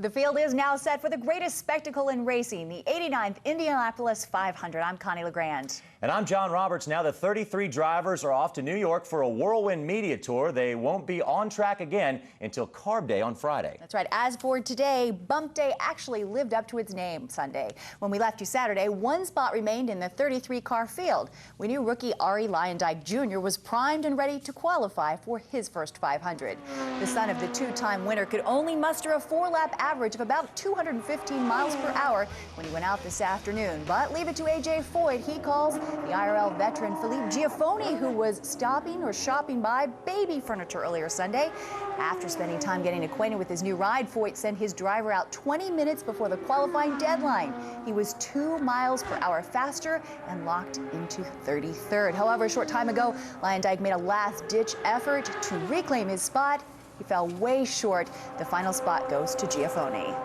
The field is now set for the greatest spectacle in racing, the 89th Indianapolis 500. I'm Connie LeGrand. And I'm John Roberts. Now the 33 drivers are off to New York for a whirlwind media tour. They won't be on track again until Carb Day on Friday. That's right. As for today, Bump Day actually lived up to its name Sunday. When we left you Saturday, one spot remained in the 33-car field. We knew rookie Arie Luyendyk Jr. was primed and ready to qualify for his first 500. The son of the two-time winner could only muster a four-lap average of about 215 miles per hour when he went out this afternoon. But leave it to A.J. Foyt. He calls the IRL veteran Philippe Giafoni, who was stopping or shopping by baby furniture earlier Sunday. After spending time getting acquainted with his new ride, Foyt sent his driver out 20 minutes before the qualifying deadline. He was 2 miles per hour faster and locked into 33rd. However, a short time ago, Luyendyk made a last-ditch effort to reclaim his spot. He fell way short. The final spot goes to Giafoni.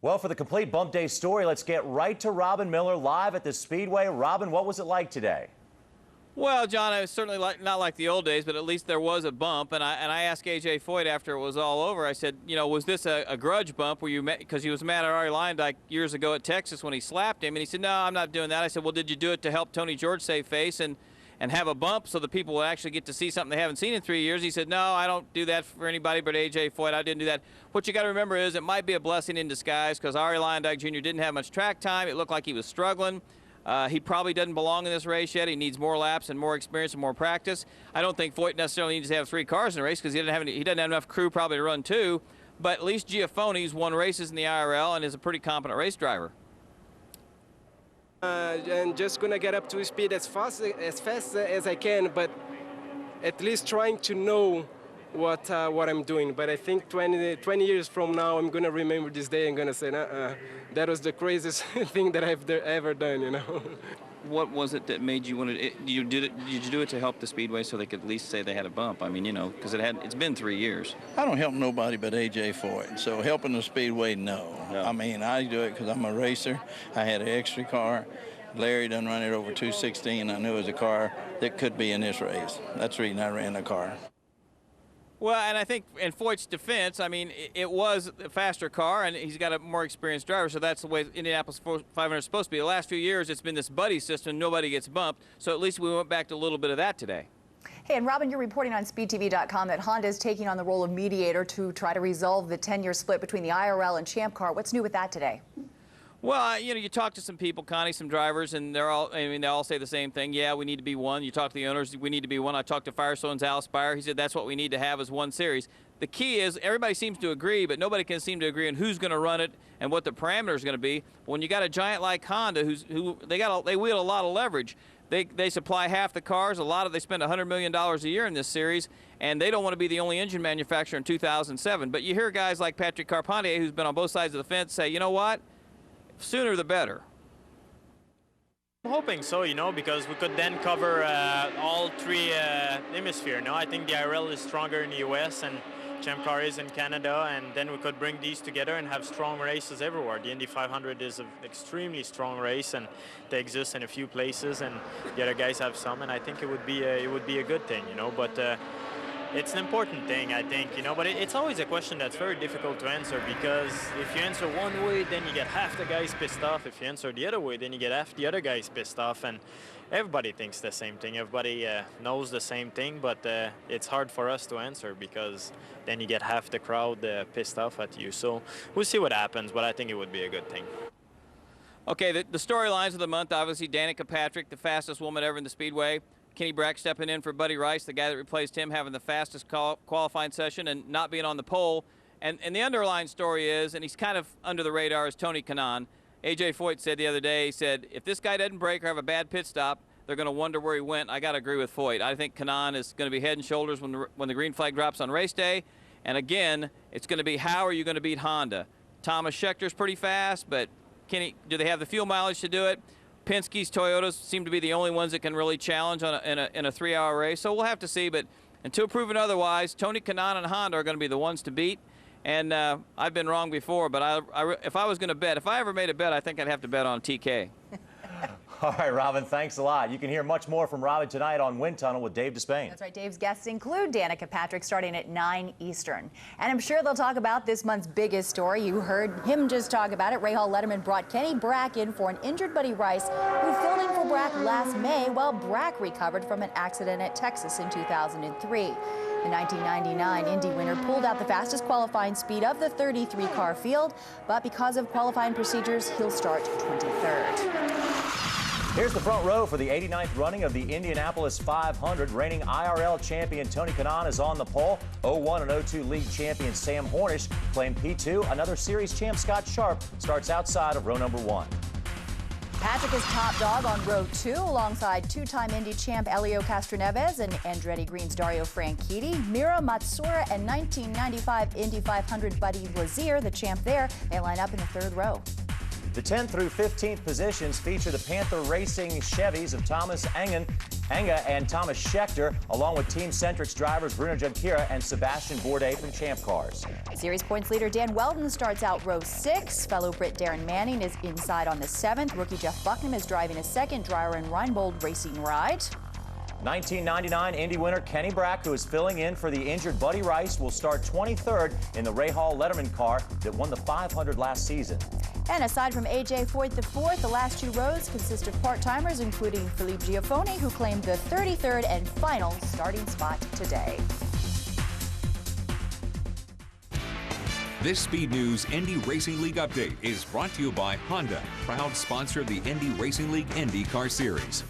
Well, for the complete Bump Day story, let's get right to Robin Miller live at the Speedway. Robin, what was it like today? Well, John, it was certainly not like the old days, but at least there was a bump. And I asked A.J. Foyt after it was all over, I said, you know, was this a grudge bump where you met, because he was mad at Arie Luyendyk years ago at Texas when he slapped him. And he said, no, I'm not doing that. I said, well, did you do it to help Tony George save face and have a bump so the people will actually get to see something they haven't seen in 3 years? He said, no, I don't do that for anybody but A.J. Foyt. I didn't do that. What you got to remember is it might be a blessing in disguise because Arie Luyendyk Jr. didn't have much track time. It looked like he was struggling. He probably doesn't belong in this race yet. He needs more laps and more experience and more practice. I don't think Foyt necessarily needs to have 3 cars in the race because he doesn't have enough crew probably to run 2. But at least Giafoni's won races in the IRL and is a pretty competent race driver. And just gonna get up to speed as fast as I can, but at least trying to know what I'm doing. But I think 20 years from now, I'm gonna remember this day and gonna say, that was the craziest thing that I've ever done, you know. What was it that made you want to? Did you do it to help the Speedway so they could at least say they had a bump? I mean, you know, because it's been 3 years. I don't help nobody but A.J. Foyt, so helping the Speedway, no. I mean, I do it because I'm a racer. I had an extra car. Larry done run it over 216. I knew it was a car that could be in this race. That's the reason I ran the car. Well, and I think in Foyt's defense, I mean, it was a faster car, and he's got a more experienced driver, so that's the way Indianapolis 500 is supposed to be. The last few years, it's been this buddy system. Nobody gets bumped, so at least we went back to a little bit of that today. Hey, and Robin, you're reporting on SpeedTV.com that Honda is taking on the role of mediator to try to resolve the 10-year split between the IRL and Champ Car. What's new with that today? Well, you know, you talk to some people, Connie, some drivers, and they all say the same thing. Yeah, we need to be one. You talk to the owners, we need to be one. I talked to Firestone's Al Spire. He said that's what we need to have is one series. The key is everybody seems to agree, but nobody can seem to agree on who's going to run it and what the parameters are going to be. When you got a giant like Honda, they wield a lot of leverage. They supply half the cars. They spend $100 million a year in this series, and they don't want to be the only engine manufacturer in 2007. But you hear guys like Patrick Carpentier, who's been on both sides of the fence, say, you know what? Sooner the better. I'm hoping so, you know, because we could then cover all 3 hemispheres. No, I think the IRL is stronger in the US and Champ Car is in Canada, and then we could bring these together and have strong races everywhere. The Indy 500 is an extremely strong race, and they exist in a few places, and the other guys have some, and I think it would be a good thing, you know. But it's an important thing, I think, you know, but it's always a question that's very difficult to answer because if you answer one way, then you get half the guys pissed off. If you answer the other way, then you get half the other guys pissed off. And everybody thinks the same thing. Everybody knows the same thing, but it's hard for us to answer because then you get half the crowd pissed off at you. So we'll see what happens, but I think it would be a good thing. Okay, the storylines of the month, obviously, Danica Patrick, the fastest woman ever in the Speedway. Kenny Brack stepping in for Buddy Rice, the guy that replaced him, having the fastest qualifying session and not being on the pole. And the underlying story is, and he's kind of under the radar, is Tony Kanaan. A.J. Foyt said the other day, he said, if this guy doesn't break or have a bad pit stop, they're going to wonder where he went. I got to agree with Foyt. I think Kanaan is going to be head and shoulders when the green flag drops on race day. And again, it's going to be how are you going to beat Honda? Thomas Schechter's pretty fast, but do they have the fuel mileage to do it? Penske's Toyotas seem to be the only ones that can really challenge in a 3-hour race. So we'll have to see. But until proven otherwise, Tony Kanaan and Honda are going to be the ones to beat. And I've been wrong before, but if I was going to bet, if I ever made a bet, I think I'd have to bet on TK. All right, Robin, thanks a lot. You can hear much more from Robin tonight on Wind Tunnel with Dave Despain. That's right. Dave's guests include Danica Patrick starting at 9 Eastern. And I'm sure they'll talk about this month's biggest story. You heard him just talk about it. Rahal Letterman brought Kenny Brack in for an injured Buddy Rice, who filled in for Brack last May while Brack recovered from an accident at Texas in 2003. The 1999 Indy winner pulled out the fastest qualifying speed of the 33-car field, but because of qualifying procedures, he'll start 23rd. Here's the front row for the 89th running of the Indianapolis 500. Reigning IRL champion Tony Kanaan is on the pole. 01 and 02 league champion Sam Hornish claimed P2. Another series champ Scott Sharp starts outside of row number 1. Patrick is top dog on row 2 alongside two-time Indy champ Elio Castroneves and Andretti Green's Dario Franchitti. Mira Matsuura and 1995 Indy 500 Buddy Lazier, the champ there, they line up in the 3rd row. The 10th through 15th positions feature the Panther Racing Chevys of Thomas Anga and Thomas Schechter, along with Team Centric's drivers Bruno Junqueira and Sebastian Bourdais from Champ Cars. Series points leader Dan Weldon starts out row 6. Fellow Brit Darren Manning is inside on the 7th. Rookie Jeff Bucknam is driving a second driver in Reinbold Racing ride. 1999 Indy winner Kenny Brack, who is filling in for the injured Buddy Rice, will start 23rd in the Rahal Letterman car that won the 500 last season. And aside from AJ Foyt IV, the last 2 rows consist of part-timers, including Philippe Giaffoni, who claimed the 33rd and final starting spot today. This Speed News Indy Racing League update is brought to you by Honda, proud sponsor of the Indy Racing League IndyCar Series.